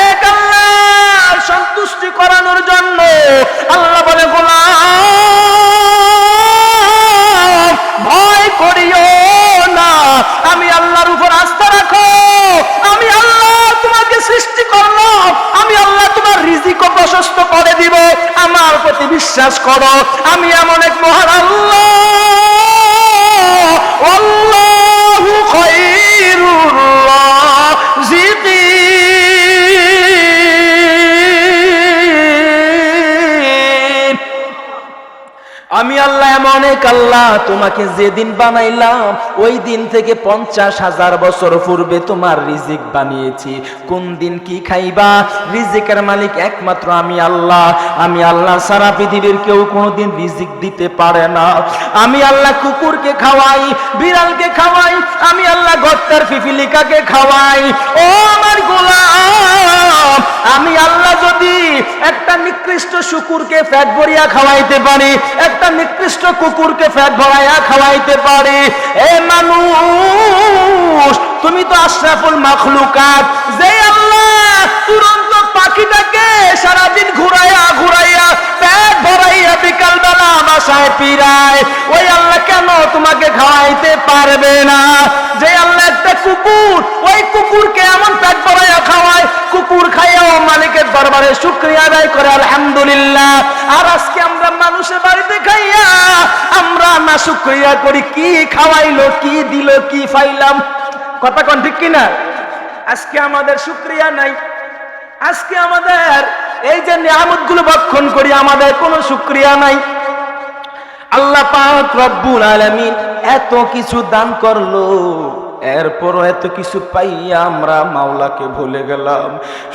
এক আল্লাহ সন্তুষ্টি করানোর জন্য আল্লাহ বলে গোলাম ভয় করিও না, আমি আল্লাহর উপর আস্থা রাখো, আমি আল্লাহ তোমাকে সৃষ্টি করলাম, আমি আল্লাহ তোমার রিজিকও প্রশস্ত করে দিব, আমার প্রতি বিশ্বাস করো, আমি এমন এক মহান আল্লাহ। আল্লাহু খায়রুর রাযিকিন। আমি আল্লাহ এমন এক আল্লাহ, তোমাকে যেদিন বানাইলাম ওই দিন থেকে 50,000 বছর পূর্বে তোমার রিজিক বানিয়েছি। কোন দিন কি খাইবা, রিজিকের মালিক একমাত্র আমি আল্লাহ। আমি আল্লাহ সারা পৃথিবীর কেউ কোনোদিন রিজিক দিতে পারে না। আমি আল্লাহ কুকুরকে খাওয়াই, বিড়ালকে খাওয়াই, আমি আল্লাহ গর্তের পিপিলিকাকে খাওয়াই। ও আমার গোলাম, আমি আল্লাহ যদি একটা নিকৃষ্ট শুকুরকে পেট ভরিয়া খাওয়াইতে পারি, একটা নিকৃষ্ট কুকুরকে পেট ভরাইয়া খাওয়াইতে পারি, এ মানুষ তুমি তো আশরাফুল মাখলুকাত। যে আল্লাহ তুরন্ত পাখিটাকে সারাদিন ঘুরাইয়া ঘুরাইয়া পেট ভরাইয়া বিকাল বেলা বাসায় ফিরায়, ওই আল্লাহ কেন তোমাকে খাওয়াইতে পারবে না? যে আল্লাহ একটা কুকুর, ওই কুকুরকে এমন পেট ভরাইয়া খাওয়ায়, কুকুর খাইয়াও মালিকের দরবারে শুকরিয়া আদায় করে আলহামদুলিল্লাহ। আর আজকে আমরা মানুষের বাড়িতে খাইয়া আমরা না শুকরিয়া করি, কি খাওয়াইলো, কি দিল, কি পাইলাম, কথা কোন ঠিক কিনা? আজকে আমাদের শুকরিয়া নাই, আজকে আমাদের এই যে নিয়ামতগুলো ভক্ষণ করি আমাদের কোনো শুকরিয়া নাই। আল্লাহ পাক রব্বুল আলামিন এত কিছু দান করলো, এরপরও এত কিছু পাইয়া আমরা মাওলাকে ভুলে গেলাম।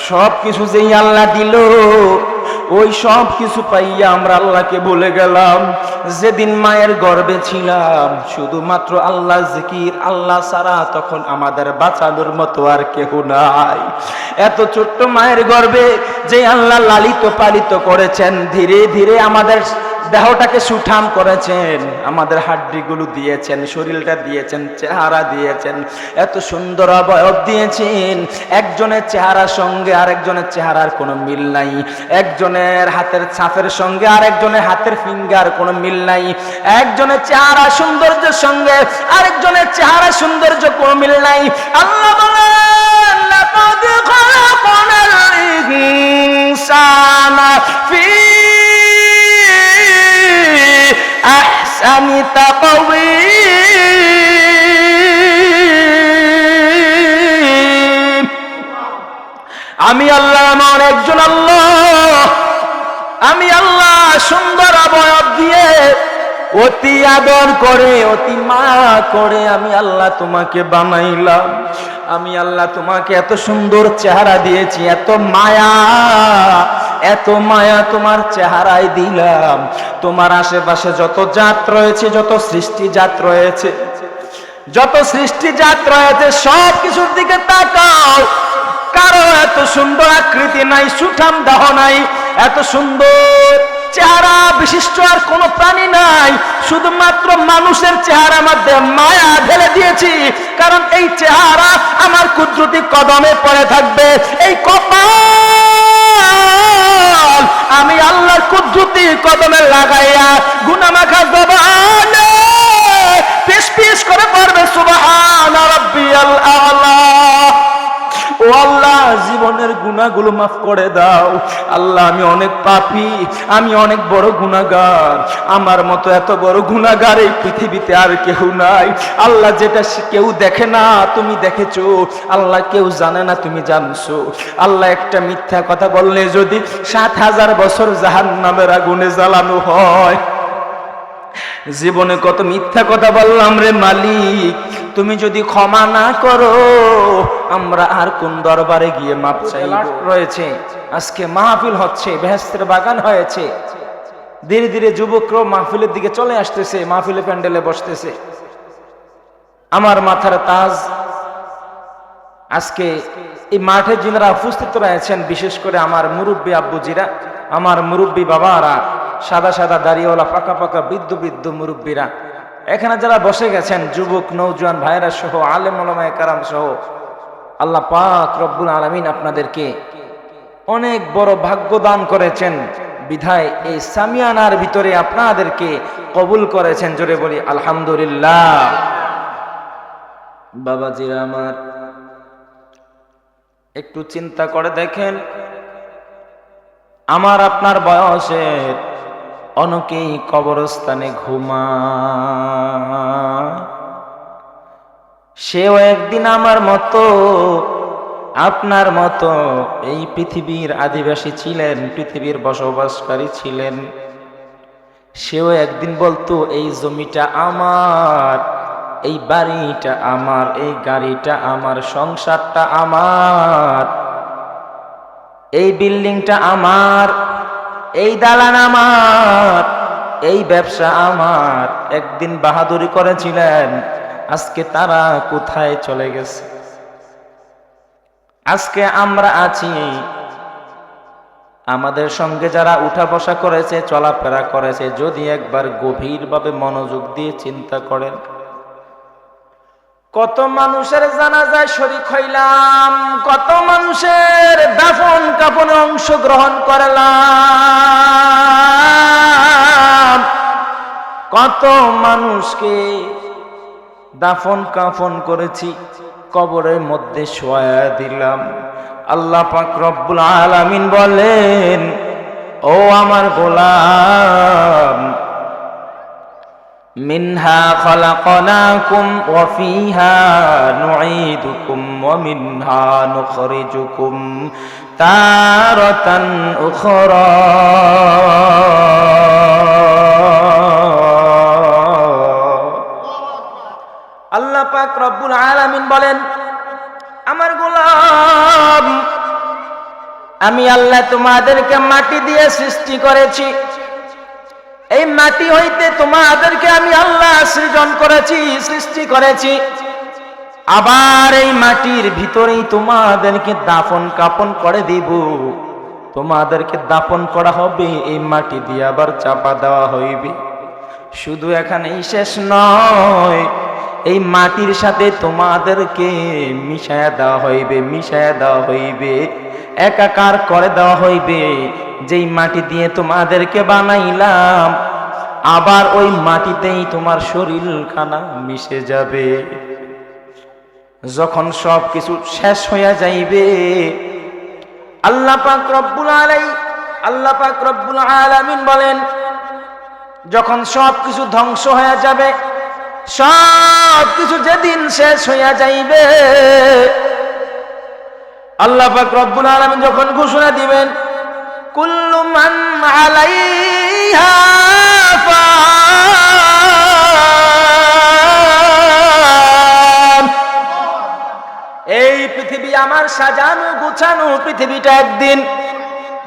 সব কিছু যেই আল্লাহ দিল, ওই সব কিছু পাইয়া আমরা আল্লাহকে ভুলে গেলাম। যেদিন মায়ের গর্ভে ছিলাম শুধুমাত্র আল্লাহ জিকির, আল্লাহ ছাড়া তখন আমাদের বাঁচানোর মতো আর কেউ নাই। এত ছোট্ট মায়ের গর্ভে যে আল্লাহ লালিত পালিত করেছেন, ধীরে ধীরে আমাদের দেহটাকে সুঠাম করেছেন, আমাদের হাড্ডিগুলো দিয়েছেন, শরীরটা দিয়েছেন, চেহারা দিয়েছেন, এত সুন্দর অবয়ব দিয়েছেন। একজনের চেহারার সঙ্গে আরেকজনের চেহারার কোনো মিল নাই, একজনের হাতের ছাপের সঙ্গে আরেকজনের হাতের ফিঙ্গার কোনো মিল নাই, একজনের চেহারা সৌন্দর্যের সঙ্গে আরেকজনের চেহারা সৌন্দর্য কোনো মিল নাই। আল্লাহ বলেন লাকাদ খালাকনাল ইনসানা ফি আহসানি তাকওয়ীম। আমি আল্লাহ এমন একজন আল্লাহ, আমি আল্লাহ সুন্দর অবয়ব দিয়ে অতি আদর করে অতি মায়া করে আমি আল্লাহ তোমাকে বানাইলাম। আমি আল্লাহ তোমাকে এত সুন্দর চেহারা দিয়েছি, এত মায়া তোমার চেহারায় দিলাম। তোমার আশেপাশে যত জাত রয়েছে, যত সৃষ্টি জাত রয়েছে, যত সৃষ্টি জাত রয়েছে, সব কিছুর দিকে তাকাও, কারো এত সুন্দর আকৃতি নাই, সুঠাম দেহ নাই, এত সুন্দর চেহারা বিশিষ্ট আর কোন প্রাণী নাই। শুধুমাত্র মানুষের চেহারার মধ্যে মায়া ঢেলে দিয়েছি, কারণ এই চেহারা আমার কুদরতি কদমে পড়ে থাকবে। এই কপাল আমি আল্লাহর কুদরতি কদমে লাগাইয়া গুনাহমাখা জবানে পিস পিস করে পড়বে সুবহান রাব্বিয়াল আ'লা। ও আল্লাহ, জীবনের গুনাহগুলো মাফ করে দাও। আল্লাহ, আমি অনেক পাপী, আমি অনেক বড় গুনাহগার, আমার মতো এত বড় গুনাহগার এই পৃথিবীতে আর কেউ নাই। আল্লাহ, যেটা কেউ দেখে না তুমি দেখেছো, আল্লাহ কেউ জানে না তুমি জানছো। আল্লাহ, একটা মিথ্যা কথা বললে যদি 7,000 বছর জাহান্নামের আগুনে জ্বালানো হয়। জীবনে কত মিথ্যা কথা বললাম রে মালিক, তুমি যদি ক্ষমা না করো আমরা আর কোন দরবারে গিয়ে মাপ চাইব? রয়েছে আজকে মাহফিল হচ্ছে, বেহেশতের বাগান হয়েছে, ধীরে ধীরে যুবকরাও মাহফিলের দিকে চলে আসতেছে, মাহফিলে প্যান্ডেলে বসতেছে। আমার মাথার তাজ আজকে এই মাঠে যিনারা উপস্থিত রয়েছেন, বিশেষ করে আমার মুরব্বী আব্বুজিরা, আমার মুরব্বী বাবারা, সাদা সাদা দাড়িওয়ালা পাকা পাকা বৃদ্ধ বৃদ্ধ মুরব্বীরা, এখানে যারা বসে গেছেন, যুবক নওজোয়ান ভাইরা সহ, আলেম ওলামায়ে কেরাম সহ, আল্লাহ পাক রব্বুল আলামিন আপনাদেরকে অনেক বড় ভাগ্য দান করেছেন, বিধায় এই সামিয়ানার ভিতরে আপনাদেরকে কবুল করেছেন। জোরে বলি আলহামদুলিল্লাহ। বাবাজিরা আমার, একটু চিন্তা করে দেখেন, আমার আপনার বয়সের অনেকেই কবরস্থানে ঘুমায়। সেও একদিন আমার মতো, আপনার মতো এই পৃথিবীর আদিবাসী ছিলেন, পৃথিবীর বসবাসকারী ছিলেন। সেও একদিন বলতো এই জমিটা আমার, এই বাড়িটা আমার, এই গাড়িটা আমার, সংসারটা আমার, এই বিল্ডিংটা আমার, এই দালান আমার, এই ব্যবসা আমার। একদিন বাহাদুরি করেছিলেন, আজকে তারা কোথায় চলে গেছে? আজকে আমরা আছি, আমাদের সঙ্গে যারা উঠা বসা করেছে, চলাফেরা করেছে, যদি একবার গভীরভাবে মনোযোগ দিয়ে চিন্তা করেন, কত মানুষের জানাজায় শরীক হইলাম, কত মানুষের দাফন কাফনে অংশগ্রহণ করলাম, কত মানুষকে দাফন কাফন করেছি, কবরের মধ্যে শোয়া দিলাম। আল্লাহ পাক রব্বুল আলামিন বলেন, ও আমার গোলাম, মিনহা খলাকনাকুম ওয়া ফিহা নুঈদুকুম ওয়া মিনহা নুখরিজুকুম তারাতান উখরা। আল্লাহ পাক রব্বুল আলামিন বলেন, আমার গোলাম, আমি আল্লাহ তোমাদেরকে মাটি দিয়ে সৃষ্টি করেছি, এই মাটি হইতে তোমাদেরকে আমি আল্লাহ সৃজন করেছি, সৃষ্টি করেছি। আবার এই মাটির ভিতরেই তোমাদেরকে দাফন কাফন করে দিব। তোমাদেরকে দাফন করা হবে, এই মাটি দিয়ে আবার চাপা দেওয়া হইবে। শুধু এখানেই শেষ নয়, এই মাটির সাথে তোমাদেরকে মিশায়া দেওয়া হইবে, মিশায়া দেওয়া হইবে, একাকার করে দেওয়া হইবে। যেই মাটি দিয়ে তোমাদেরকে বানাইলাম, আবার ওই মাটিতেই তোমার শরীরখানা মিশে যাবে। যখন সব কিছু শেষ হইয়া যাইবে, আল্লাহ পাক রব্বুল আলামিন বলেন, যখন সব কিছু ধ্বংস হয়ে যাবে, সব কিছু যেদিন শেষ হইয়া যাইবে, আল্লাহ পাক রব্বুল আলামিন যখন ঘোষণা দিবেন, কুল্লু মান আলাইহা ফান। এই পৃথিবী আমার সাজানো গুছানো পৃথিবীটা একদিন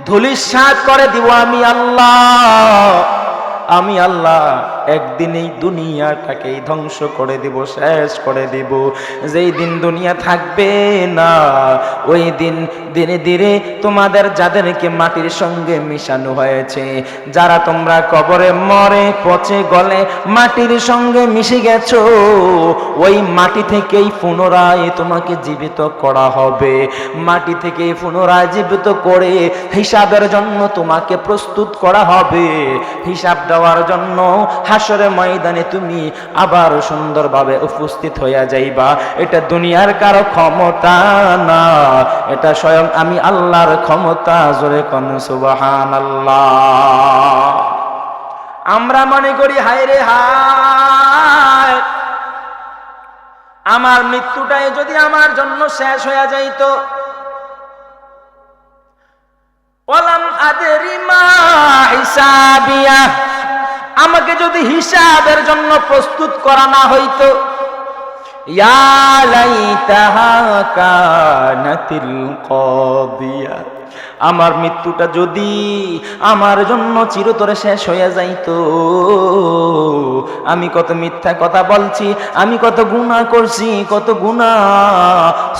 ধূলিসাৎ করে দিব আমি আল্লাহ। আমি আল্লাহ একদিন এই দুনিয়াটাকে ধ্বংস করে দিব, শেষ করে দিব। যেই দিন দুনিয়া থাকবে না, ওই দিন ধীরে ধীরে তোমাদের যাদেরকে মাটির সঙ্গে মিশানো হয়েছে, যারা তোমরা কবরে মরে পচে গলে মাটির সঙ্গে মিশে গেছো, ওই মাটি থেকেই পুনরায় তোমাকে জীবিত করা হবে। মাটি থেকে পুনরায় জীবিত করে হিসাবের জন্য তোমাকে প্রস্তুত করা হবে। হিসাব দেওয়ার জন্য হাসরের ময়দানে তুমি আবার সুন্দরভাবে উপস্থিত হইয়া যাইবা। এটা দুনিয়ার কারো ক্ষমতা না, এটা স্বয়ং আমি আল্লাহর ক্ষমতা। জোরে কোন সুবহানাল্লাহ। আমরা মনে করি হায় রে হায়, আমার মৃত্যুটাই যদি আমার জন্য শেষ হইয়া যাইতো, ওয়ালাম আদরি মা হিসাবিয়া, আমাকে যদি হিসাবের জন্য প্রস্তুত করা না হইতো, ইয়া লাইতাহা কানাতিল কাদিয়া, আমার মৃত্যুটা যদি আমার জন্য চিরতরে শেষ হয়ে যাইতো। আমি কত মিথ্যা কথা বলছি, আমি কত গুনাহ করছি, কত গুনাহ,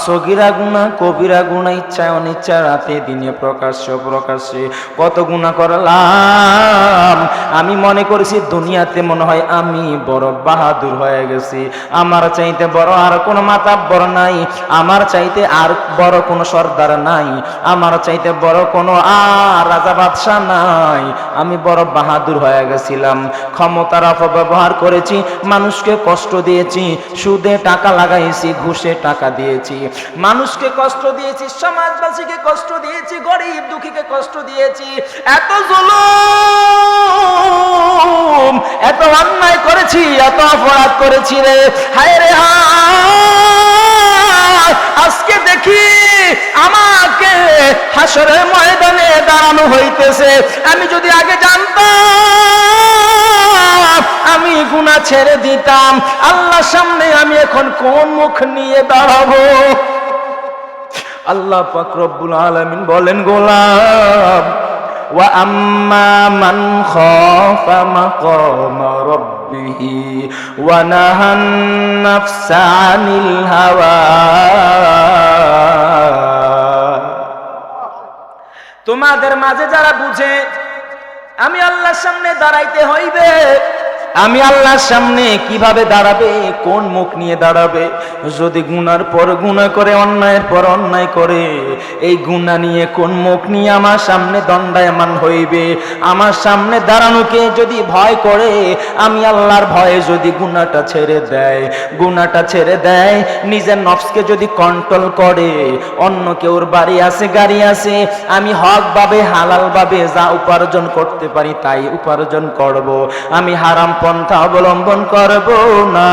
সগীরা গুনাহ, কবিরা গুনাহ, ইচ্ছায় অনিচ্ছা, রাতে দিনে, প্রকাশ্যে কত গুনাহ করলাম। আমি মনে করেছি দুনিয়াতে মনে হয় আমি বড় বাহাদুর হয়ে গেছি, আমার চাইতে বড় আর কোনো মাতাব্বর নাই, আমার চাইতে আর বড় কোনো সর্দার নাই, আমার চাইতে বড় কোনো আর রাজা বাদশা নাই। আমি বড় বাহাদুর হয়ে গেছিলাম, ক্ষমতার অপব্যবহার করেছি, মানুষকে কষ্ট দিয়েছি, সুদে টাকা লাগাইছি, ঘুষে টাকা দিয়েছি, মানুষকে কষ্ট দিয়েছি, সমাজবাসীকে কষ্ট দিয়েছি, গরিব দুঃখীকে কষ্ট দিয়েছি। এত জুলুম, এত অন্যায় করেছি, এত অপরাধ করেছি রে, হায় রে হায়। আজকে দেখি আমাকে হাসরের ময়দানে দাঁড়ানো হইতেছে। আমি যদি আগে জানতাম আমি গুনাহ ছেড়ে দিতাম, আল্লাহর সামনে আমি এখন কোন মুখ নিয়ে দাঁড়াবো? আল্লাহ পাক রব্বুল আলামিন বলেন, গোলাম ওয়া আম্মা মান খাফা মাকামা রাব্বিহি ওয়া নাহান নাফসা আনিল হাওয়া। তোমাদের মাঝে যারা বুঝে আমি আল্লাহর সামনে দাঁড়াইতে হইবে, আমি আল্লাহর সামনে কিভাবে দাঁড়াবে, কোন মুখ নিয়ে দাঁড়াবে? যদি গুনার পর গুনাহ করে, অন্যায়ের পর অন্যায় করে, এই গুনাহ নিয়ে কোন মুখ নিয়ে আমার সামনে দণ্ডায়মান হইবে? আমার সামনে দাঁড়ানোকে যদি ভয় করে, আমি আল্লাহর ভয়ে যদি গুনাহটা ছেড়ে দেয়, গুনাহটা ছেড়ে দেয়, নিজের নফসকে যদি কন্ট্রোল করে, অন্য কেউর বাড়ি আছে, গাড়ি আছে, আমি হক ভাবে হালাল ভাবে যা উপার্জন করতে পারি তাই উপার্জন করব, আমি হারাম পন্থা অবলম্বন করব না,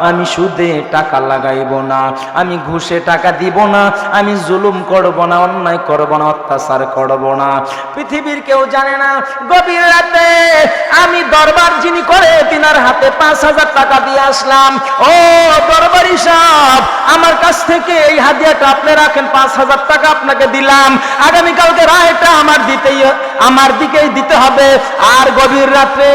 আমি সুদে টাকা লাগাইব না, আমি ঘুষে টাকা দিব না, আমি জুলুম করব না, অন্যায় করব না, অত্যাচার করব না। পৃথিবীর কেউ জানে না গভীর রাতে আমি দরবার যিনি করে তিনার হাতে ৫,০০০ টাকা দিয়ে আসলাম। ও দরবারি সাহেব, আমার কাছ থেকে এই হাদিয়াটা আপনি রাখেন, ৫,০০০ টাকা আপনাকে দিলাম, আগামীকালকে রায়টা আমার দিকেই দিতে হবে। আর গভীর রাতে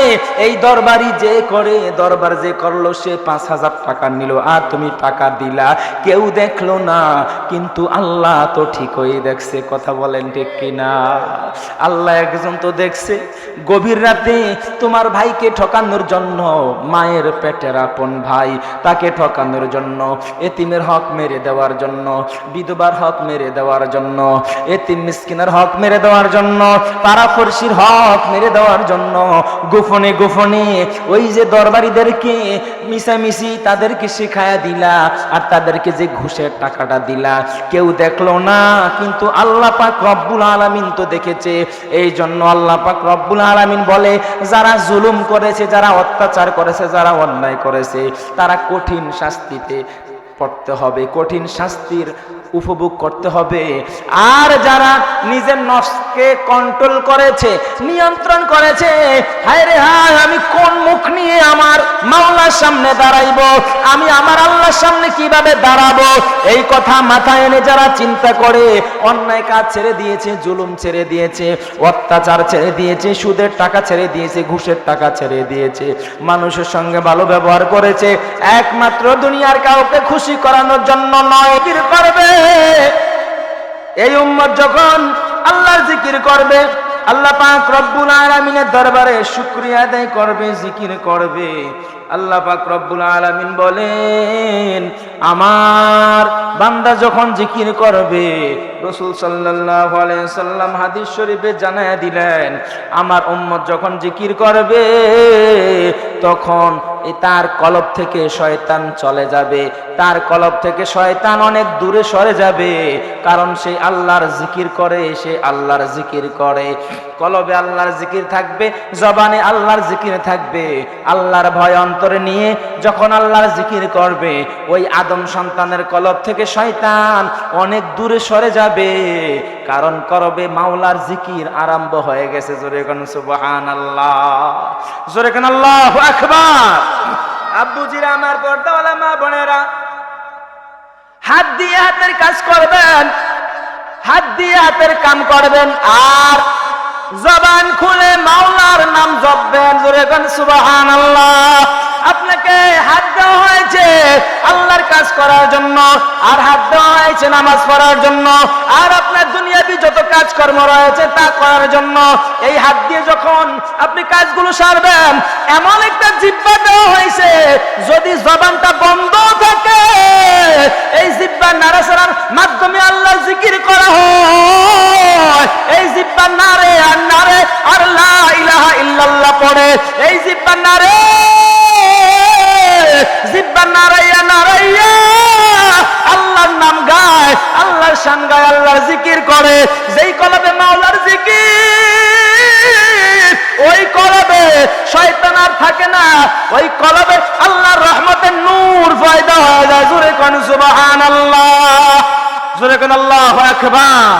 এই দরবারি যে করে, দরবার যে করলো, সে ৫,০০০ টাকা নিল, আর তুমি টাকা দিলা, কেউ দেখলো না, কিন্তু আল্লাহ তো ঠিকই দেখছে। কথা বলেন ঠিক কিনা? আল্লাহ একজন তো দেখছে। গভীর রাতে তোমার ভাইকে ঠকানোর জন্য, মায়ের পেটের আপন ভাই, তাকে ঠকানোর জন্য, এতিমের হক মেরে দেওয়ার জন্য, বিধবার হক মেরে দেওয়ার জন্য, এতিম মিসকিনের হক মেরে দেওয়ার জন্য, পাড়াপড়শির হক মেরে দেওয়ার জন্য, গোপনে গোপনে ওই যে দরবারিদেরকে মিশামিশি তাদেরকে শিখায়া দিলা, আর তাদেরকে যে ঘুষের টাকাটা দিলা, কেউ দেখলো না, কিন্তু আল্লাহ পাক রব্বুল আলামিন তো দেখেছে। এই জন্য আল্লাহ পাক রব্বুল আলামিন বলে, যারা জুলুম করেছে, যারা অত্যাচার করেছে, যারা অন্যায় করেছে, তারা কঠিন শাস্তিতে পড়তে হবে, কঠিন শাস্তির উপভোগ করতে হবে। আর যারা নিজের নফসকে কন্ট্রোল করেছে, নিয়ন্ত্রণ করেছে, হায় রে হায়, আমি কোন মুখ নিয়ে আমার মাওলার সামনে দাঁড়াইব, আমি আমার আল্লাহর সামনে কিভাবে দাঁড়াবো, এই কথা মাথায় এনে যারা চিন্তা করে, অন্যায় কাজ ছেড়ে দিয়েছে, জুলুম ছেড়ে দিয়েছে, অত্যাচার ছেড়ে দিয়েছে, সুদের টাকা ছেড়ে দিয়েছে, ঘুষের টাকা ছেড়ে দিয়েছে, মানুষের সঙ্গে ভালো ব্যবহার করেছে, একমাত্র দুনিয়ার কাউকে খুশি করানোর জন্য নয়, জিকির করবে। এই উম্মত যখন আল্লাহর জিকির করবে, আল্লাহ পাক রব্বুল আলামিনের দরবারে শুকরিয়া আদায় করবে, জিকির করবে, আল্লাহ পাক রব্বুল আলামিন বলেন, আমার বান্দা যখন জিকির করবে, রাসূল সাল্লাল্লাহু আলাইহি সাল্লাম হাদিস শরীফে জানায়া দিলেন, আমার উম্মত যখন জিকির করবে, তখন তার কলব থেকে শয়তান চলে যাবে, তার কলব থেকে শয়তান অনেক দূরে সরে যাবে, কারণ সে আল্লাহর জিকির করে, সে আল্লাহর জিকির করে। কলবে আল্লাহর জিকির থাকবে, জবানে আল্লাহর জিকির থাকবে, আল্লাহর ভয় অন্তরে নিয়ে যখন আল্লাহর জিকির করবে, ওই আদম সন্তানের কলব থেকে শয়তান অনেক দূরে সরে যাবে, কারণ করবে মাওলার জিকির আরম্ভ হয়ে গেছে। জোরে কোন সুবহানাল্লাহ, জোরে কোন আল্লাহু আকবার। আব্বুজিরা, আমার পর্দাওয়ালা মা বোনেরা, হাত দিয়ে হাতের কাজ করবেন, হাত দিয়ে হাতের কাম করবেন, আর জবান খুলে মাওলার নাম জপবেন। জোরে কোন সুবহানাল্লাহ। আপনাকে হাত দেওয়া হয়েছে আল্লাহর কাজ করার জন্য, আর হাত দেওয়া হয়েছে নামাজ পড়ার জন্য, আর আপনার দুনিয়াবি যত কাজকর্ম রয়েছে তা করার জন্য। এই হাত দিয়ে যখন আপনি কাজগুলো সারবেন। এমন একটা জিহ্বা দেওয়া হয়েছে, যদি জবানটা বন্ধ থাকে, এই জিহ্বা নাড়াচাড়ার মাধ্যমে আল্লাহর জিকির করা হয়। এই জিহ্বা নারে আর নারে আর লা ইলাহা ইল্লাল্লাহ পড়ে, এই জিহ্বা নারে, জিহ্বা নারাইয়া নারাইয়া আল্লাহর নাম গায়, আল্লাহর শান গায়, আল্লাহর জিকির করে। যেই কলবে মাওলার জিকির, ওই কলবে শয়তান আর থাকে না, ওই কলবে আল্লাহর রহমতের নূর পয়দা হয়ে যায়। জোরে কোন সুবহানাল্লাহ, জোরে কোন আল্লাহু আকবার।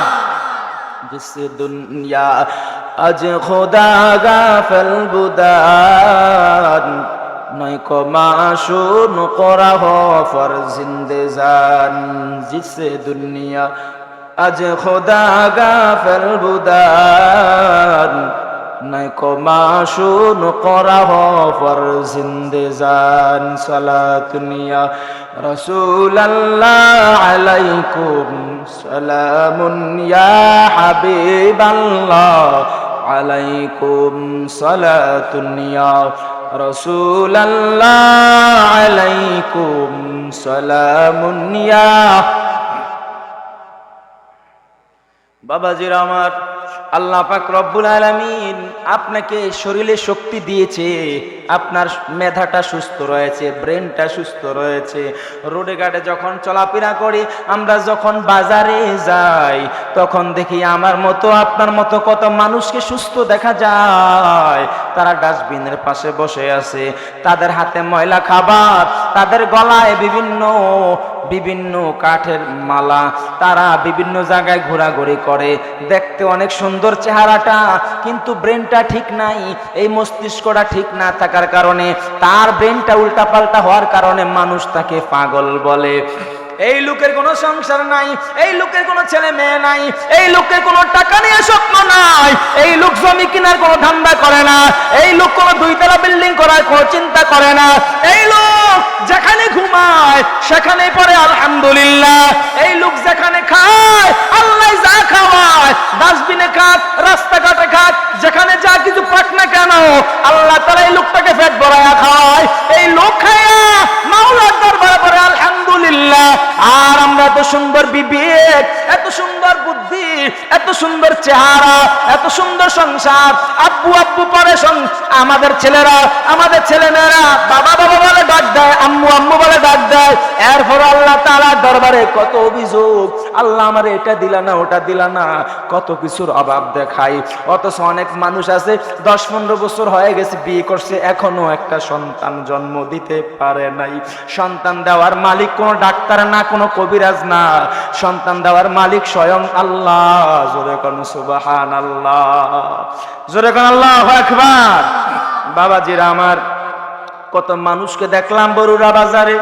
जिस दुनिया आज खुदा गाफिल बुदान नई को माशून कोरा हो फर जिंदे जान। जिस दुनिया आज खुदा गाफिल बुदान नई को माशून कोरा हो फर जिंदे जान। सलातुनिया रसूल अल्लाह अलैकुम सलामुन या हबीब अल्लाह अलैकुम सलातुन या रसूल अल्लाह अलैकुम सलामुन या। বাবাজিরা আমার, আল্লাহ পাক রব্বুল আলামিন আপনাকে শরীরে শক্তি দিয়েছে, আপনার মেধাটা সুস্থ রয়েছে, ব্রেনটা সুস্থ রয়েছে। রোডে ঘাটে যখন চলাফেরা করি, আমরা যখন বাজারে যাই, তখন দেখি আমার মতো আপনার মতো কত মানুষকে সুস্থ দেখা যায়। তারা ডাস্টবিনের পাশে বসে আছে, তাদের হাতে ময়লা খাবার, তাদের গলায় বিভিন্ন বিভিন্ন কাঠের মালা, তারা বিভিন্ন জায়গায় ঘোরাঘুরি করে। দেখতে অনেক সুন্দর চেহারাটা, কিন্তু ব্রেনটা ঠিক নাই। এই মস্তিষ্কটা ঠিক না থাকার কারণে, তার ব্রেনটা উল্টাপাল্টা হওয়ার কারণে মানুষ তাকে পাগল বলে। এই লোকের কোনো সংসার নাই, এই লোকের কোনো ছেলে মেয়ে নাই, এই লোকের কোনো টাকা নিয়ে স্বপ্ন নাই, এই লোক জমি কেনার কোনো ধান্দা করে না, এই লোক কোনো দুইতলা বিল্ডিং করার কোনো চিন্তা করে না। এই লোক যেখানে ঘুমায় সেখানে পড়ে আলহামদুলিল্লাহ। এই লোক যেখানে খায়, আল্লাহ যা খাওয়ায়, ডাস্টবিনে খাক, রাস্তাঘাটে খাক, যেখানে যা কিছু পাক না কেন, আল্লাহ তাআলা এই লোকটাকে পেট ভরায়া খাওয়ায়। এই লোক খায়া মাওলার দরবারে পড়ে আলহামদুলিল্লাহ। আর আমরা এত সুন্দর বিবেক, এত সুন্দর বুদ্ধি, এত সুন্দর চেহারা, এত সুন্দর সংসার, আব্বু আব্বু পরে আমাদের ছেলেরা, আমাদের ছেলেমেয়েরা বাবা বাবা বলে ডাক দেয়, আম্মু আম্মু বলে ডাক দেয়। এরপর আল্লাহ তাআলার দরবারে কত অভিযোগ, আল্লাহ আমার এটা দিলা না, ওটা দিলা না, কত কিছুর অভাব দেখাই। অথচ অনেক মানুষ আছে 10-15 বছর হয়ে গেছে, বিয়ে করছে, এখনো একটা সন্তান জন্ম দিতে পারে নাই। সন্তান দেওয়ার মালিক কোন ডাক্তার না, কোনো কবিরাজ না, সন্তান দেওয়ার মালিক স্বয়ং আল্লাহ। জোরে কোন সুবহানাল্লাহ, জোরে কোন আল্লাহু আকবার। বাবাজিরা আমার, কত মানুষকে দেখলাম বরুড়া বাজারে,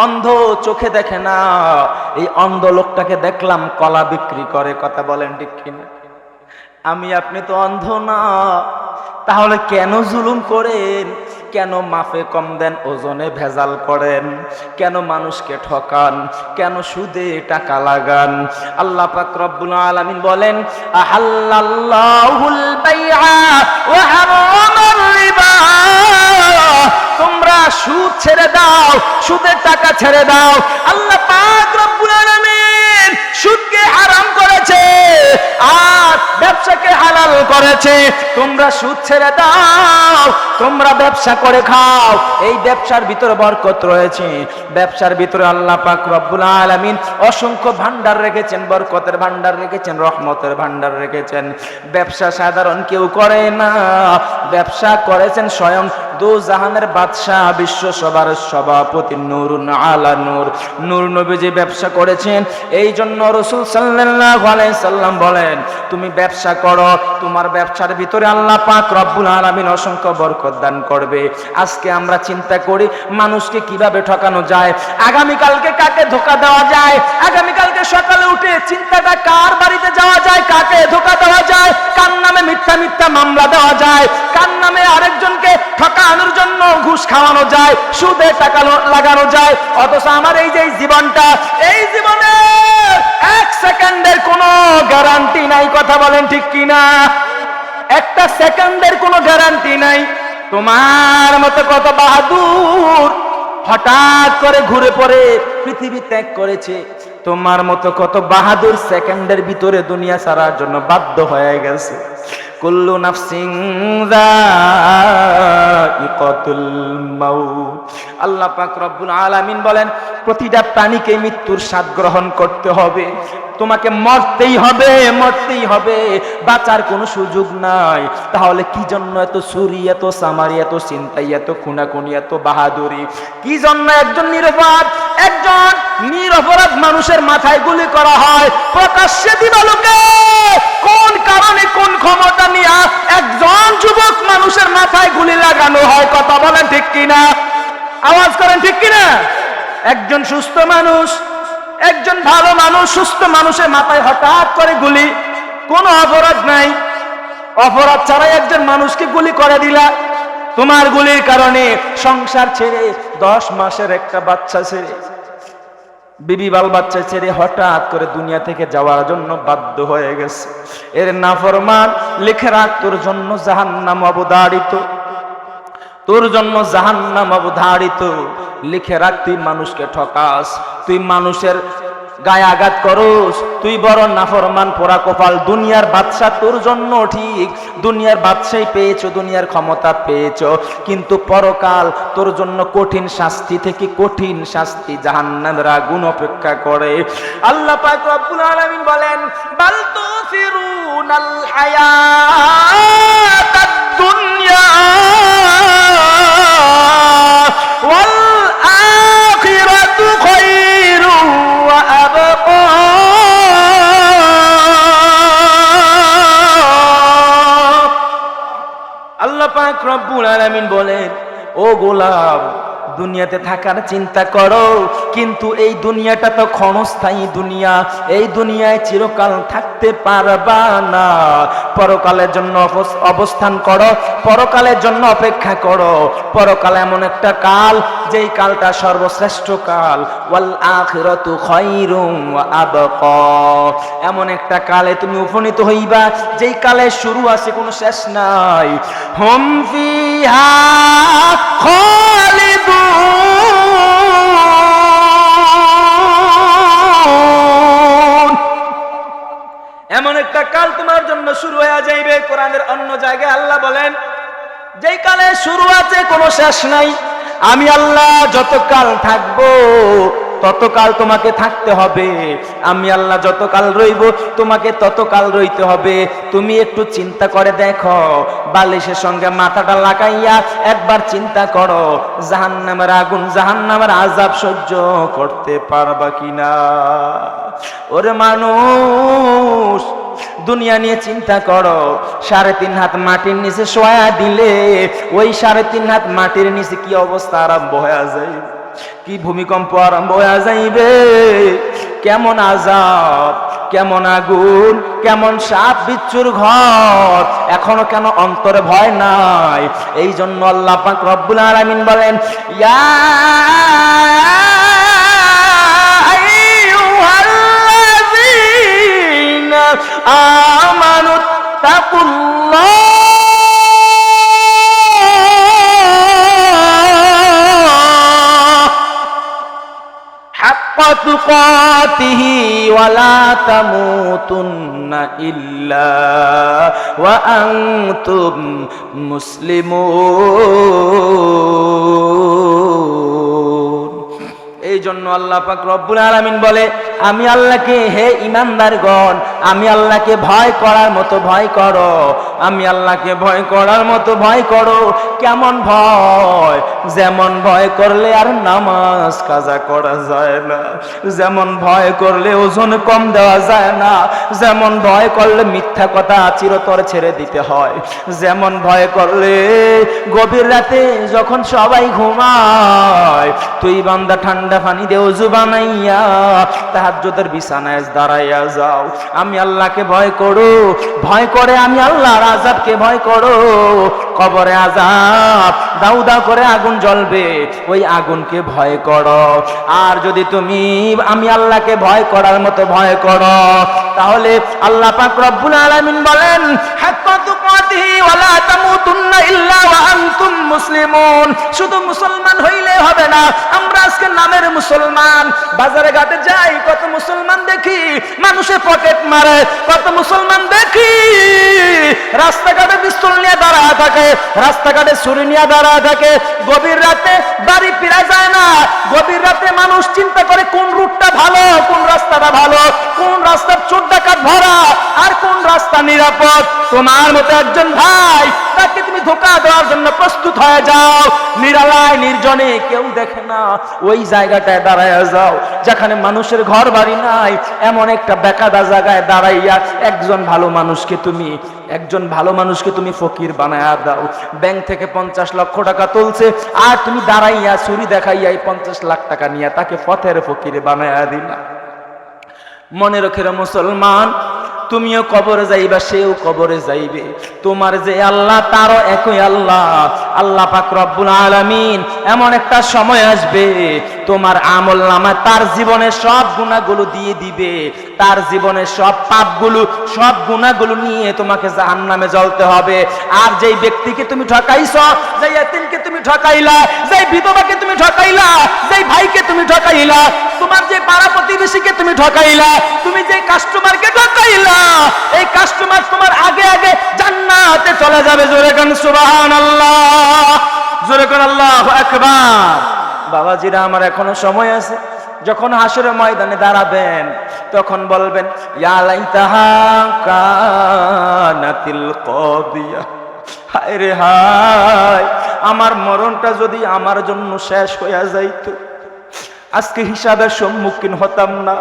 অন্ধ, চোখে দেখে না। এই অন্ধ লোকটাকে দেখলাম কলা বিক্রি করে। কথা বলেন ঠিক কিনা? আমি আপনি তো অন্ধ না, তাহলে কেন জুলুম করেন? কেন মাফে কম দেন, ওজনে ভেজাল করেন? কেন মানুষকে ঠকান? কেন সুদে টাকা লাগান? আল্লাহ পাক রব্বুল আলামিন বলেন, আহাল্লাল্লাহুল বাইআ ওয়া হারামার রিবা। তোমরা সুদ ছেড়ে দাও, সুদের টাকা ছেড়ে দাও। আল্লাহ পাক রব্বুল আলামিন সুদকে হারাম করেছে আর ব্যবসাকে হালাল করেছে। তোমরা সুদ ছেড়ে দাও, তোমরা ব্যবসা করে খাও। এই ব্যবসার ভিতরে বরকত রয়েছে, ব্যবসার ভিতরে আল্লাহ পাক রব্বুল আলামিন অসংখ্য ভান্ডার রেখেছেন, বরকতের ভান্ডার রেখেছেন, রহমতের ভান্ডার রেখেছেন। ব্যবসা সাধারণ কেউ করে না, ব্যবসা করেছেন স্বয়ং দু জাহানের বাদশাহ, বিশ্ব সবার সভাপতি নূরুন আলা নূর, নূর নবীজি ব্যবসা করেছেন। এই জন্য রাসূল সাল্লাল্লাহু আলাইহি সাল্লাম বলেন, তুমি ব্যবসা করো, তোমার ব্যবসার ভিতরে আল্লাহ পাক রব্বুল আলামিন অসংখ্য বরকত দান করবে। আজকে আমরা চিন্তা করি মানুষকে কিভাবে ঠকানো যায়, আগামীকালকে কাকে ধোঁকা দেওয়া যায়, আগামীকালকে সকালে উঠে চিন্তাটা কার বাড়িতে যাওয়া যায়, কাকে ধোঁকা দেওয়া যায়, কার নামে মিথ্যা মিথ্যা মামলা দেওয়া যায়, কার নামে আরেকজনকে ঠকানোর জন্য ঘুষ খাওয়ানো যায়, সুদে টাকা লাগানো যায়। অথচ আমার এই যে জীবনটা, এই জীবনে 1 সেকেন্ডের কোনো গ্যারান্টি নাই। কথা বলেন ঠিক কিনা? একটা সেকেন্ডের কোনো গ্যারান্টি নাই। তোমার মতো কত বাহাদুর হঠাৎ করে ঘুরে পড়ে পৃথিবী ত্যাগ করেছে, তোমার মতো কত বাহাদুর সেকেন্ডের ভিতরে দুনিয়া ছাড়ার জন্য বাধ্য হয়ে গেছে। কুল্লু নাফসিন যায়িকাতুল মাউত। আল্লাহ পাক রব্বুল আলামিন বলেন প্রতিটা প্রাণীকে মৃত্যুর স্বাদ গ্রহণ করতে হবে, তোমাকে মরতেই হবে, মরতেই হবে, বাঁচার কোনো সুযোগ নাই। তাহলে কি জন্য এত চুরি, এত সামারি, এত চিন্তাই, এত খুনাখুনি, এত বাহাদুরি? কি জন্য একজন নিরপরাধ মানুষের মাথায় গুলি করা হয় প্রকাশ্যে দিবালোকে? কোন কারণে, কোন ক্ষমতা নিয়ে একজন যুবক মানুষের মাথায় গুলি লাগানো হয়? কথা বলেন ঠিক কিনা? আওয়াজ করেন ঠিক কিনা? একজন সুস্থ মানুষ, একজন ভালো মানুষ, সুস্থ মানুষের মাথায় হঠাৎ করে গুলি, কোনো অপরাধ নাই, অপরাধ ছাড়াই একজন মানুষকে গুলি করে দিলা। তোমার গুলির কারণে সংসার ছেড়ে, 10 মাসের একটা বাচ্চা ছেড়ে, বিবি বাল বাচ্চা ছেড়ে হঠাৎ করে দুনিয়া থেকে যাওয়ার জন্য বাধ্য হয়ে গেছে। এর নাফরমান, লিখে রাখ তোর জন্য জাহান্নাম অবধারিত, তোর জন্য জাহান্নাম অবধারিত। লিখে রাখ, তুই মানুষকে ঠকাস, তুই মানুষের গায়ে আঘাত করস, তুই বড় নাফরমান পোড়া কপাল। দুনিয়ার বাদশা তোর জন্য ঠিক, দুনিয়ার বাদশাই পেয়েছো, দুনিয়ার ক্ষমতা পেয়েছো, কিন্তু পরকাল তোর জন্য কঠিন শাস্তি থেকে কঠিন শাস্তি, জাহান্নামের আগুন অপেক্ষা করে। আল্লাহ পাক রব্বুল আলামিন বলেন বাল তুসিরুনাল হায়াতাদ দুনিয়া ওয়াল আখিরাতু খায়রু ওয়া আবকা। আল্লাহ পাক রব্বুল আলামিন বলেন, ও গোলাম, দুনিয়াতে থাকার চিন্তা করো, কিন্তু এই দুনিয়াটা তো ক্ষণস্থায়ী দুনিয়া, এই দুনিয়ায় চিরকাল থাকতে পারবা না। পরকালের জন্য অবস্থান করো, পরকালের জন্য অপেক্ষা করো। পরকাল এমন একটা কাল, যেই কালটা সর্বশ্রেষ্ঠ কাল। ওয়াল আখিরাতু খায়রুম ওয়া আবকা। এমন একটা কালে তুমি উপনীত হইবা, যেই কালে শুরু আছে, কোনো শেষ নাই। হুম ফিহা খালিদুন। এমন একটা কাল তোমার জন্য শুরু হয়ে যাইবে। কোরআনের অন্য জায়গায় আল্লাহ বলেন, যেই কালে শুরু আছে কোনো শেষ নাই। আমি আল্লাহ যতকাল থাকবো ততকাল তোমাকে থাকতে হবে, আমি আল্লাহ যতকাল রইব তোমাকে ততকাল রইতে হবে। তুমি একটু চিন্তা করে দেখো, বালিশের সঙ্গে মাথাটা লাগাইয়া একবার চিন্তা করো, জাহান্নামের আগুন, জাহান্নামের আযাব সহ্য করতে পারবা কিনা? ওরে মানুষ, দুনিয়া নিয়ে চিন্তা করো। 3.5 হাত মাটির নিচে শোয়া দিলে ওই 3.5 হাত মাটির নিচে কি অবস্থা আরম্ভ হয়ে যায়, কি ভূমিকম্প আরম্ভ হয়ে যাইবে, কেমন আযাব, কেমন আগুন, কেমন সাপ বিচ্ছুর ঘর। এখনো কেন অন্তরে ভয় নাই? এই জন্য আল্লাহ পাক রব্বুল আলামিন বলেন, ইয়া আইয়ুহাল্লাযীনা আমানু তাকুল্লাহ হাক্কা তুকাতিহি ওয়া লা তামুতুন্না ইল্লা ওয়া আনতুম মুসলিমুন। এই জন্য আল্লাহ পাক রব্বুল আলামিন বলে, আমি আল্লাহকে, হে ঈমানদারগণ, আমি আল্লাহকে ভয় করার মতো ভয় করো, আমি আল্লাহকে ভয় করার মতো ভয় করো। কেমন ভয়? যেমন ভয় করলে আর নামাজ কাজা করা যায় না, যেমন ভয় করলে ওজন কম দেওয়া যায় না, যেমন ভয় করলে মিথ্যা কথা চিরতর ছেড়ে দিতে হয়, যেমন ভয় করলে গভীর রাতে যখন সবাই ঘুমায় তুই বান্দা ঠান্ডা পানি দিয়ে ওযু বানাইয়া তাহাজ্জুদের বিছানায় দাঁড়াইয়া যাও। আমি আল্লাহকে ভয় করো, ভয় করে আমি আল্লাহর আযাবকে ভয় করো। কবরে আযাব, দাউ দাউ করে আগুন জ্বলবে, ওই আগুনকে ভয় করো। আর যদি তুমি আমি আল্লাহকে ভয় করার মতো ভয় করো, তাহলে আল্লাহ পাক রব্বুল আলামিন বলেন হাক্কা তুকাতিহি ওয়ালা তামুতুন্না ইল্লা ওয়া আনতুম মুসলিমুন। শুধু মুসলমান হইলে হবে না, আমরা আজকে নামের মুসলমান, বাজারে ঘাটে যাই কত মুসলমান দেখি মানুষে পকেট মারে, কত মুসলমান দেখি রাস্তাঘাটে পিস্তল নিয়ে দাঁড়ায় থাকে, রাস্তাঘাটে ছুরি নিয়ে দাঁড়ায় থাকে, গভীর রাতে বাড়ি ফিরা যায় না, গভীর রাতে মানুষ চিন্তা করে কোন রুটটা ভালো, কোন রাস্তাটা ভালো, কোন রাস্তার চোর ডাকাত ভরা আর কোন রাস্তা নিরাপদ। তোমার মতো একজন ভাই, তাকে তুমি ধোঁকা দেওয়ার জন্য প্রস্তুত হয়ে যাও, নিরালায় নির্জনে কেউ দেখে না ওই জায়গাটায় দাঁড়ায় যাও, যেখানে মানুষের ঘর বাড়ি নাই, এমন একটা বেকাদা জায়গায় দাঁড়াইয়া একজন ভালো মানুষকে তুমি ফকির বানায়া দাও। ব্যাংক থেকে 50 লক্ষ টাকা তুলছে, আর তুমি দাঁড়াইয়া ছুরি দেখাইয়া 50 লাখ টাকা নিয়ে তাকে পথের ফকির বানায়া দিলা। মনে রেখে মুসলমান, তুমিও কবরে যাইবা, সেও কবরে যাইবে। তোমার যে আল্লাহ তারও একই আল্লাহ। আল্লাহ পাক রব্বুল আলামিন এমন একটা সময় আসবে, তোমার আমল নামায় তার জীবনের সব গুনাহগুলো দিয়ে দিবে, তার জীবনের সব পাপগুলো সব গুনাহগুলো নিয়ে তোমাকে জাহান্নামে জ্বলতে হবে। আর যেই ব্যক্তিকে তুমি ঠকাইছো, যেই এতিমকে তুমি ঠকাইলা, যেই বিধবাকে তুমি ঠকাইলা, যেই ভাইকে তুমি ঠকাইলা, তোমার যে পাড়া প্রতিবেশীকে তুমি ঠকাইলা, তুমি যে কাস্টমারকে ঠকাইলা, এই কাস্টমার তোমার আগে আগে জান্নাতে চলে যাবে। জোরে গান সুবহানাল্লাহ, জোরে গান আল্লাহু আকবার। বাবাজিরা, আমার এখনো সময় আছে, যখন হাসরের ময়দানে দাঁড়াবেন তখন বলবেন ইয়া লাইতাহা কানাতিল কাদিয়া, হায় রে হায়, আমার মরণটা যদি আমার জন্য শেষ হয়ে যাইতো, আজকে হিসাবের সম্মুখীন হতাম না।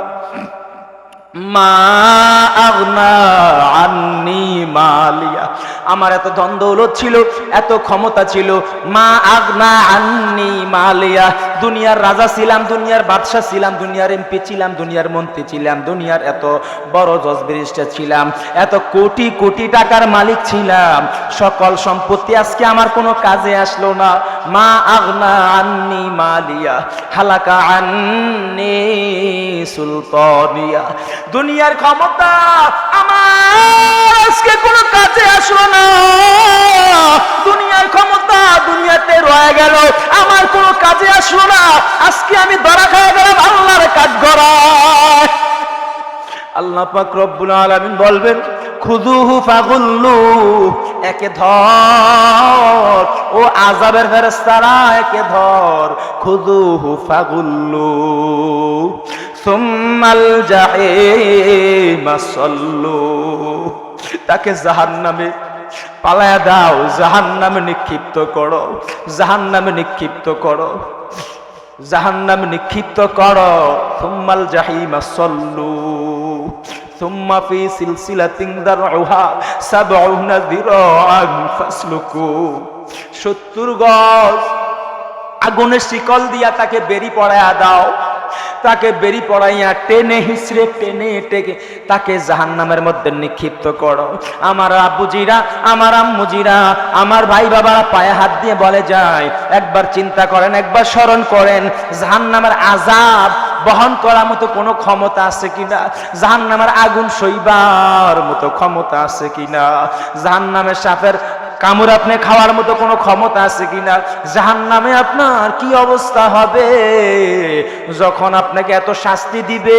মা আগনা আন্নি মালিয়া, আমার এত ধন দৌলত ছিল, এত ক্ষমতা ছিল, মা আগনা আন্নি মালিয়া, দুনিয়ার রাজা ছিলাম, দুনিয়ার বাদশা ছিলাম, দুনিয়ার এমপি ছিলাম, দুনিয়ার মন্ত্রী ছিলাম, দুনিয়ার এত বড় জজ ব্যারিস্টার ছিলাম, এত কোটি কোটি টাকার মালিক ছিলাম, সকল সম্পত্তি আজকে আমার কোনো কাজে আসলো না। মা আগনা আন্নি মালিয়া হালাকা আন্নি সুলতানিয়া, দুনিয়ার ক্ষমতা আমার আজকে কোনো কাজে আসলো না, দুনিয়ার ক্ষমতা দুনিয়াতে রয়ে গেল, আমার কোনো কাজে আসলো না, আজকে আমি ধরা খেয়ে গেলাম আল্লাহর কাঠগড়ায়। আল্লাহ পাক রব্বুল আলামিন বলবেন খুযুহু ফাগুল্লু, একে ধর, ও আযাবের ফেরেশতারা একে ধর, খুযুহু ফাগুল্লু সুম্মাল জাহিমা সাল্লু, তাকে জাহান্নামে পালায়া দাও, জাহান্নামে নিক্ষিপ্ত করো, জাহান্নামে নিক্ষিপ্ত করো, জাহান্নামে নিক্ষিপ্ত করো। সুম্মাল জাহিমা সাল্লু সুম্মা ফি সিলসিলাতিন দারউহা ৭০ যিরাআন ফাসলুকু, ৭০ গজ আগুনের শিকল দিয়া তাকে বেরি পড়ায়া দাও, তাকে বেরি পড়াইয়া টেনে হিসড়ে টেনে টেকে তাকে জাহান্নামের মধ্যে নিক্ষিপ্ত করো। আমার আব্বুজিরা, আমার আম্মুজিরা, আমার ভাই বাবা পায়ে হাত দিয়ে বলে যায়, একবার চিন্তা করেন, একবার স্মরণ করেন, জাহান্নামের আযাব বহন করার মতো কোনো ক্ষমতা আছে কিনা, জাহান্নামের আগুন সইবার মতো ক্ষমতা আছে কিনা, জাহান্নামের সাপের কামড় আপনি খাওয়ার মতো কোনো ক্ষমতা আছে কিনা, জাহান্নামে আপনার কি অবস্থা হবে যখন আপনাকে এত শাস্তি দিবে,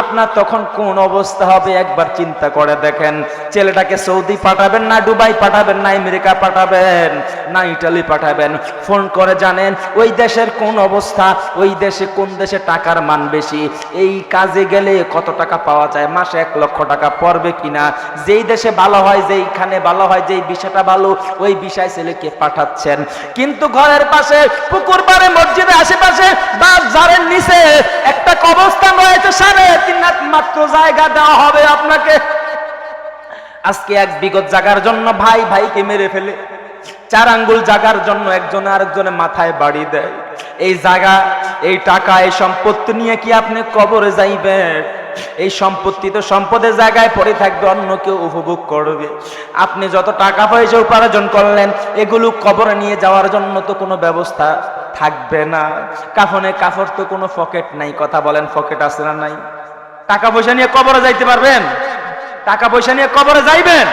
আপনার তখন কোন অবস্থা হবে একবার চিন্তা করে দেখেন। ছেলেটাকে সৌদি পাঠাবেন না দুবাই পাঠাবেন না আমেরিকা পাঠাবেন না ইটালি পাঠাবেন, ফোন করে জানেন ওই দেশের কোন অবস্থা, ওই দেশে কোন দেশে টাকার মান বেশি, এই কাজে গেলে কত টাকা পাওয়া যায়, মাসে 1 লক্ষ টাকা পড়বে কিনা, যেই দেশে ভালো হয়, যেইখানে ভালো হয়, যেই বিষয়টা ভালো ওই বিষয় ছেলেকে পাঠাচ্ছেন। কিন্তু ঘরের পাশে পুকুর পাড়ে মসজিদের আশেপাশে বাজারের নিচে একটা কবরস্থান রয়েছে, 3.5 লাখ মাত্র জায়গা দেওয়া হবে আপনাকে। আজকে 1 বিঘত জায়গার জন্য ভাই ভাইকে মেরে ফেলে, 4 আঙ্গুল জায়গার জন্য একজন আরেকজনের মাথায় বাড়ি দেয়। এই জায়গা, এই টাকা, এই সম্পত্তি নিয়ে কি আপনি কবরে যাইবেন? এই সম্পত্তি তো সম্পদের জায়গায় পড়ে থাকবে, অন্য কেউ উপভোগ করবে। আপনি যত টাকা পয়সা উপার্জন করলেন, এগুলো কবরে নিয়ে যাওয়ার জন্য তো কোনো ব্যবস্থা থাকবে না। কাফনে কাফর তো কোনো পকেট নাই, কথা বলেন, পকেট আছে না নাই? টাকা পয়সা নিয়ে কবরে যাইতে পারবেন? টাকা পয়সা নিয়ে কবরে যাইবেন?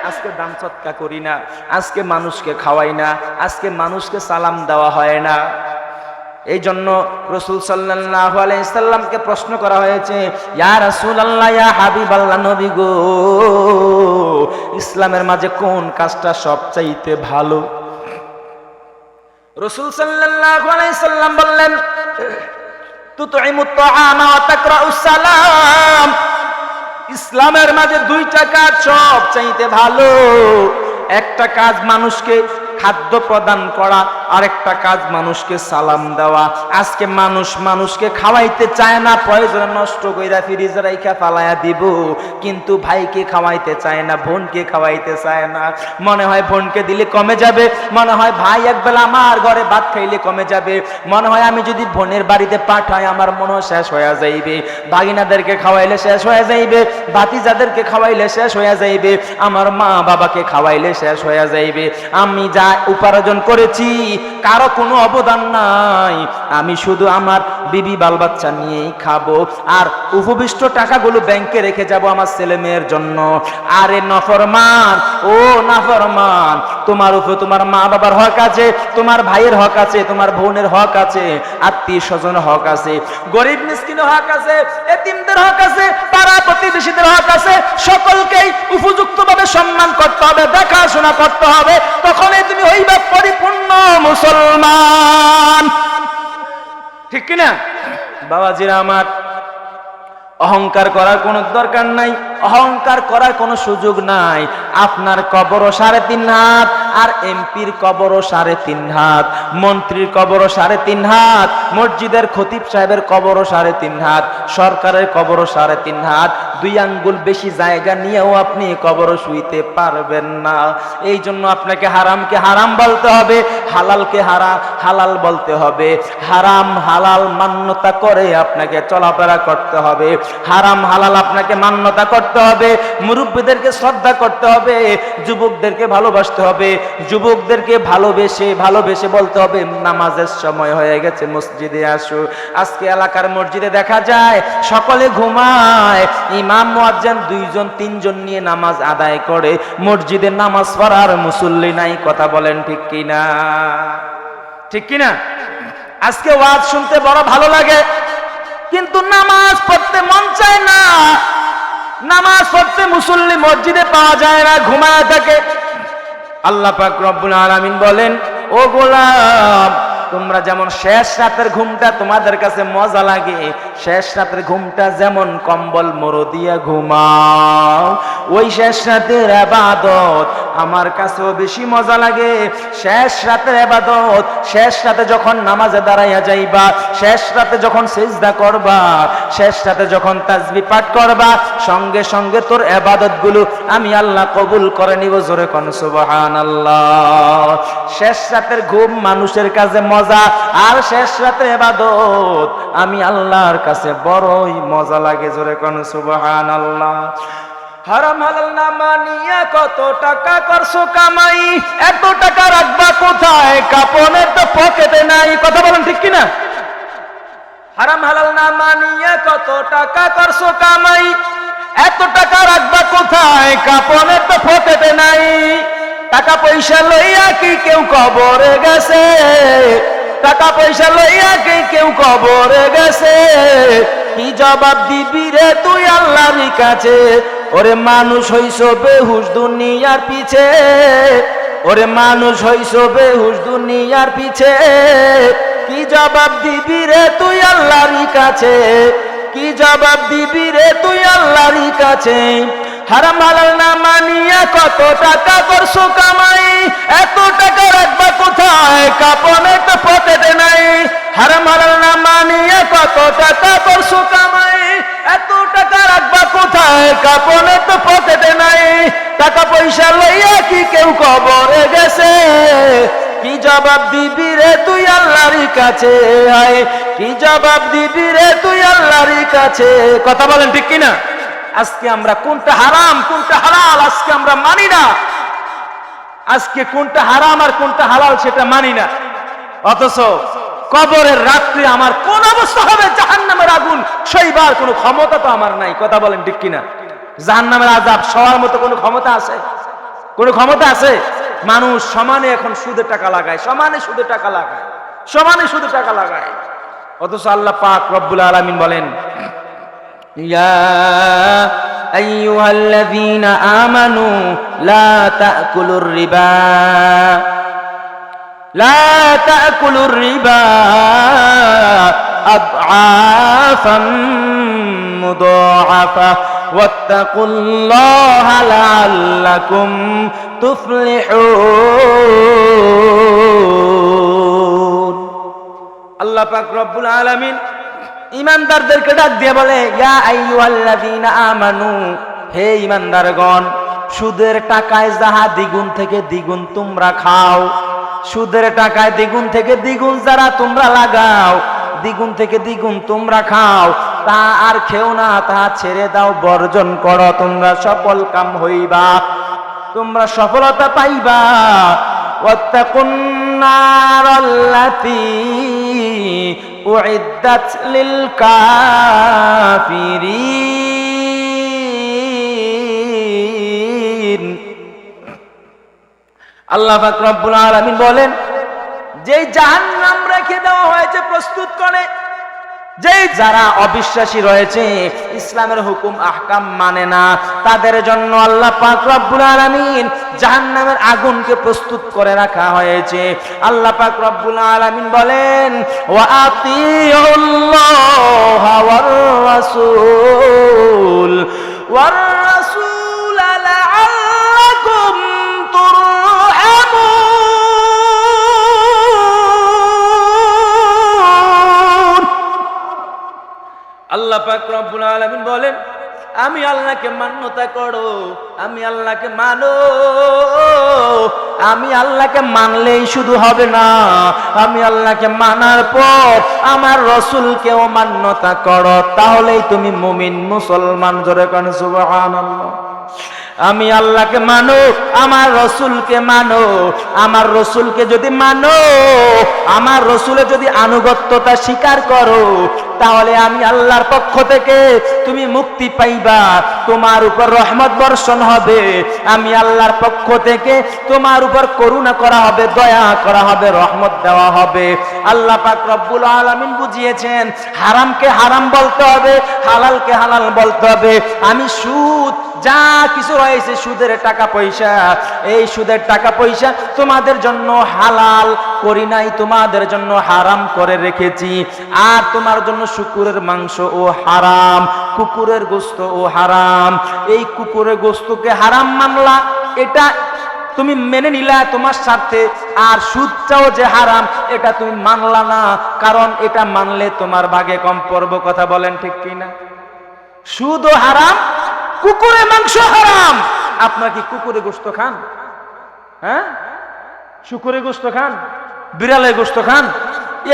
আজকে দান সৎকা করি না, আজকে মানুষকে খাওয়াই না, আজকে মানুষকে সালাম দেওয়া হয় না। এই জন্য রাসূল সাল্লাল্লাহু আলাইহি সাল্লামকে প্রশ্ন করা হয়েছে, ইয়া রাসূলুল্লাহ, ইয়া হাবিবাল্লাহ, নবী গো, ইসলামের মাঝে কোন কাজটা সবচাইতে ভালো? রাসূল সাল্লাল্লাহু আলাইহি সাল্লাম বললেন, তুতঈমুত তাআমা ওয়া তাকরাউস সালাম। ইসলামের মাঝে দুইটা কাজ সবচাইতে ভালো। একটা কাজ মানুষকে খাদ্য প্রদান করা, আরেকটা কাজ মানুষকে সালাম দেওয়া। আজকে মানুষকে খাওয়াইতে চায় না, প্রয়োজনে নষ্ট কইরা ফ্রিজে রাইখা ফালায়া দিব, কিন্তু ভাইকে খাওয়াইতে চায় না, বোনকে খাওয়াইতে চায় না। মনে হয় বোনকে দিলে কমে যাবে, মনে হয় ভাই একবেলা আমার ঘরে ভাত খাইলে কমে যাবে, মনে হয় আমি যদি বোনের বাড়িতে পাঠাই আমার মনে শেষ হয়ে যাইবে, ভাগিনাদেরকে খাওয়াইলে শেষ হয়ে যাইবে, ভাতিজাদেরকে খাওয়াইলে শেষ হয়ে যাইবে, আমার মা বাবাকে খাওয়াইলে শেষ হয়ে যাইবে। আমি যা উপার্জন করেছি কারো কোনো অবদান নাই, আমি শুধু আমার বিবি বাল বাচ্চা নিয়েই খাবো, আর উপবিষ্ট টাকাগুলো ব্যাংকে রেখে যাব আমার ছেলে মেয়ের জন্য। আরে নাফরমান, ও নাফরমান, তোমার উপর তোমার মা বাবার হক আছে, তোমার ভাইয়ের হক আছে, তোমার বোনের হক আছে, আত্মীয় স্বজনের হক আছে, গরিব মিসকিনের হক আছে, এতিমদের হক আছে, পাড়া প্রতিবেশীদের হক আছে। সকলকেই উপযুক্তভাবে সম্মান করতে হবে, দেখাশোনা করতে হবে, তখনই তুমি হইবা পরিপূর্ণ মুসলমান। ঠিক কিনা বাবাজিরা আমার? অহংকার করার কোনো দরকার নাই, অহংকার করার কোনো সুযোগ নাই। আপনার কবরও 3.5 হাত, আর এমপির কবরও 3.5 হাত, মন্ত্রীর কবরও 3.5 হাত, মসজিদের খতিব সাহেবের কবরও 3.5 হাত, সরকারের কবরও 3.5 হাত। 2 আঙ্গুল বেশি জায়গা নিয়েও আপনি কবরও শুইতে পারবেন না। এই জন্য আপনাকে হারামকে হারাম বলতে হবে, হালালকে হালাল বলতে হবে। হারাম হালাল মান্যতা করে আপনাকে চলাফেরা করতে হবে, হারাম হালাল আপনাকে মান্যতা করতে হবে। মুরব্বীদেরকে শ্রদ্ধা করতে হবে, যুবকদেরকে ভালোবাসতে হবে, যুবকদেরকে ভালোবেসে বলতে হবে নামাজের সময় হয়ে গেছে, মসজিদে আসো। আজকে এলাকার মসজিদে দেখা যায় সকলে ঘুমায়, ইমাম মুয়াজ্জিন 2জন 3জন নিয়ে নামাজ আদায় করে, মসজিদে নামাজ পড়ার মুসল্লি নাই। কথা বলেন ঠিক কিনা? ঠিক কিনা? আজকে ওয়াজ শুনতে বড় ভালো লাগে, কিন্তু নামাজ পড়তে মন চায় না, নামাজ পড়তে মুসল্লি মসজিদে পাওয়া যায় না, ঘুমায় থাকে। আল্লাহ পাক রব্বুল আলামিন বলেন, ও গোলাম, তোমরা যেমন শেষ রাতের ঘুমটা তোমাদের কাছে মজা লাগে, শেষ রাতের ঘুমটা যেমন কম্বল মোড়ো দিয়ে ঘুমাও, ওই শেষ রাতের ইবাদত আমার কাছেও বেশি মজা লাগে। শেষ রাতের ইবাদত, শেষ রাতে যখন নামাজে দাঁড়াইয়া যাইবা, শেষ রাতে যখন সিজদা করবা, শেষ রাতে যখন তাসবিহ পাঠ করবা, সঙ্গে সঙ্গে তোর ইবাদতগুলো আমি আল্লাহ কবুল করে নিব। জোরে কোন সুবহানাল্লাহ। শেষ রাতের ঘুম মানুষের কাছে মজা, আর শেষ রাতের ইবাদত আমি আল্লাহর কাছে বড়ই মজা লাগে। জোরে কোন সুবহানাল্লাহ। হারাম হালাল না মানিয়া কত টাকা করছো কামাই, এত টাকা রাখবা কোথায়, কাপনের তো পকেটে নাই। কথা বলেন ঠিক কিনা? হারাম হালাল না মানিয়া কত টাকা করছো কামাই, এত টাকা রাখবা কোথায়, কাপনের তো পকেটে নাই। টাকা পয়সা লইয়া কি কেউ কবরে গেছে, টাকা পয়সা লইয়া কি কেউ কবরে গেছে, কি জবাব দিবি রে তুই আল্লাহর কাছে? ওরে মানুষ হইছো বেহুশ দুনিয়ার পিছে, ওরে মানুষ হইছো বেহুশ দুনিয়ার পিছে, কি জবাব দিবি রে তুই আল্লাহর কাছে, কি জবাব দিবি রে তুই আল্লাহর কাছে? হারাম হালাল না মানিয়া কত টাকা করছো কামাই, এত টাকা রাখবা কোথায়, কাপনে তো পকেটে নাই। হারাম হালাল না মানিয়া কত টাকা করছো কামাই, এত টাকা রাখবা কোথায়, কাপনে তো পকেটে নাই। টাকা পয়সা লইয়া কি কেউ কবরে গেছে, কি জবাব দিবি রে তুই আল্লাহর কাছে, হায় কি জবাব দিবি রে তুই আল্লাহর কাছে। কথা বলেন ঠিক কিনা? আজকে আমরা কোনটা হারাম কোনটা হালাল আজকে আমরা মানি না। আজকে কোনটা হারাম আর কোনটা হালাল সেটা মানি না। অথচ কবরের রাত্রে আমার কোন অবস্থা হবে, জাহান্নামের আগুন সইবার কোনো ক্ষমতা তো আমার নাই। কথা বলেন ঠিক কিনা? জাহান্নামের আযাব সওয়ার মতো কোনো ক্ষমতা আছে? কোনো ক্ষমতা আছে? মানুষ সমানে এখন সুদে টাকা লাগায়, সমানে সুদে টাকা লাগায়, সমানে সুদে টাকা লাগায়। অথচ আল্লাহ পাক রব্বুল আলামিন বলেন, ইয়া আইয়ুহাল্লাযীনা আমানু লা তাকুলুর রিবা লা তাকুলুর রিবা আদআফাম মুদাআফা ওয়াত্তাকুল্লাহা লাআল্লাকুম তুফলিহুন। আল্লাহ পাক রব্বুল আলামিন ঈমানদারদেরকে ডাক দিয়ে বলে, ইয়া আইয়ুহাল্লাযীনা আমানু, হে ঈমানদারগণ, সুদের টাকায় যাহা দ্বিগুণ থেকে দ্বিগুণ তোমরা খাও, সুদের টাকায় দ্বিগুণ থেকে দ্বিগুণ যারা তোমরা লাগাও, দ্বিগুণ থেকে দ্বিগুণ তোমরা খাও, তা আর খেও না, তা ছেড়ে দাও, বর্জন করো, তোমরা সফল কাম হইবা, তোমরা সফলতা পাইবা। ওয়াত্তাকুন নারাল্লাতী উইদ্দাত লিল কাফিরিন। আল্লাহ পাক রব্বুল আলামিন বলেন, যেই জাহান্নাম রেখে দেওয়া হয়েছে প্রস্তুত করে, যেই যারা অবিশ্বাসী রয়েছে, ইসলামের হুকুম আহকাম মানে না, তাদের জন্য আল্লাহ পাক রব্বুল আলামিন জাহান্নামের আগুনকে প্রস্তুত করে রাখা হয়েছে। আল্লাহ পাক রব্বুল আলামিন বলেন, ওয়া আতিউল্লাহা ওয়ার রাসূল ওয়ার রাসূল লাআল্লাকুম তুরহামুন। আল্লাহ পাক রব্বুল আলামিন বলেন, আমি আল্লাহকে মান্যতা করো, আমি আল্লাহকে মানো। আমি আল্লাহকে মানলেই শুধু হবে না, আমি আল্লাহকে মানার পর আমার রাসূলকেও মান্যতা করো, তাহলেই তুমি মুমিন মুসলমান। জোরে কোন সুবহানাল্লাহ। আমি আল্লাহকে মানো, আমার রাসূলকে মানো। আমার রাসূলকে যদি মানো, আমার রাসূলের যদি আনুগত্যতা স্বীকার করো, তাহলে আমি আল্লাহর পক্ষ থেকে তুমি মুক্তি পাইবা, তোমার উপর রহমত বর্ষণ হবে, আমি আল্লাহর পক্ষ থেকে তোমার উপর করুণা করা হবে, দয়া করা হবে, রহমত দেওয়া হবে। আল্লাহ পাক রব্বুল আলামিন বুঝিয়েছেন, হারামকে হারাম বলতে হবে, হালালকে হালাল বলতে হবে। আমি সুদ যা কিছু রয়েছে, সুদের টাকা পয়সা, এই সুদের টাকা পয়সা তোমাদের জন্য হালাল করি নাই, তোমাদের জন্য হারাম করে রেখেছি। আর তোমার জন্য শুকুরের মাংস ও হারাম, কুকুরের গোশত ও হারাম। এই কুকুরের গোশতকে হারাম মানলা, এটা তুমি মেনে নিলা তোমার স্বার্থে, আর সুদটাও যে হারাম এটা তুমি মানলা না, কারণ এটা মানলে তোমার ভাগে কম পড়ব। কথা বলেন ঠিক কিনা? সুদও হারাম, কুকুরের মাংস হারাম। আপনারা কি কুকুরের গোশত খান? হ্যাঁ, শুকুরের গোশত খান, বিড়ালের গোশত খান?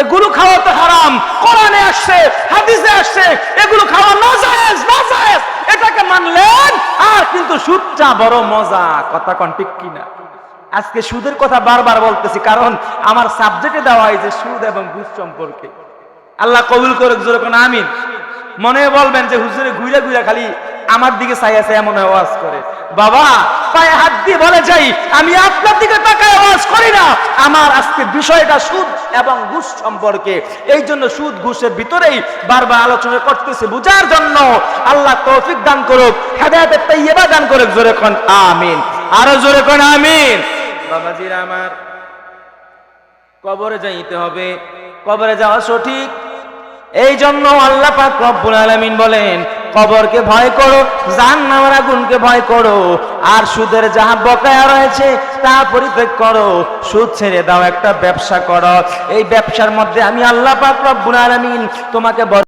এগুলো খাওয়া তো হারাম, কোরআনে আসছে, হাদিসে আসছে, এগুলো খাওয়া নাজায়েজ, নাজায়েজ। এটাকে মানলেন, আর কিন্তু সুদটা বড় মজা। কথা কোন ঠিক কিনা? আজকে সুদের কথা বারবার বলতেছি, কারণ আমার সাবজেক্টে দেওয়া হয়েছে সুদ এবং ঘুষ সম্পর্কে। আল্লাহ কবুল করুক, জোরে কোন আমিন। মনে বলবেন যে হুজুরে ঘুরে ঘুরে খালি আমার দিকে চাইয়া চাইয়া মনে হয় ওয়াজ করে। বাবা, পায়ে হাত দিয়ে বলে যাই, আমি আপনার দিকে তাকায় ওয়াজ করি না। আমার আজকে বিষয়টা সুদ এবং ঘুষ সম্পর্কে, এই জন্য সুদ ঘুষের ভিতরেই বারবার আলোচনা করতেছে, বুঝার জন্য। আল্লাহ তৌফিক দান করুক, হেদায়েতের তাইয়্যিবা দান করুক। জোরে কোন আমিন, আরো জোরে কোন আমিন। বাবাজিরা আমার, কবরে যাইতে হবে, কবরে যাওয়া সঠিক। এই জন্য আল্লাহ পাক রব্বুল আলামিন বলেন, কবরকে ভয় করো, জাহান্নামের আগুনকে ভয় করো, আর সুদের যাহা বকেয়া রয়েছে তা পরিত্যাগ করো। সুদ ছেড়ে দাও, একটা ব্যবসা করো। এই ব্যবসার মধ্যে আমি আল্লাহ পাক রব্বুল আলামিন তোমাকে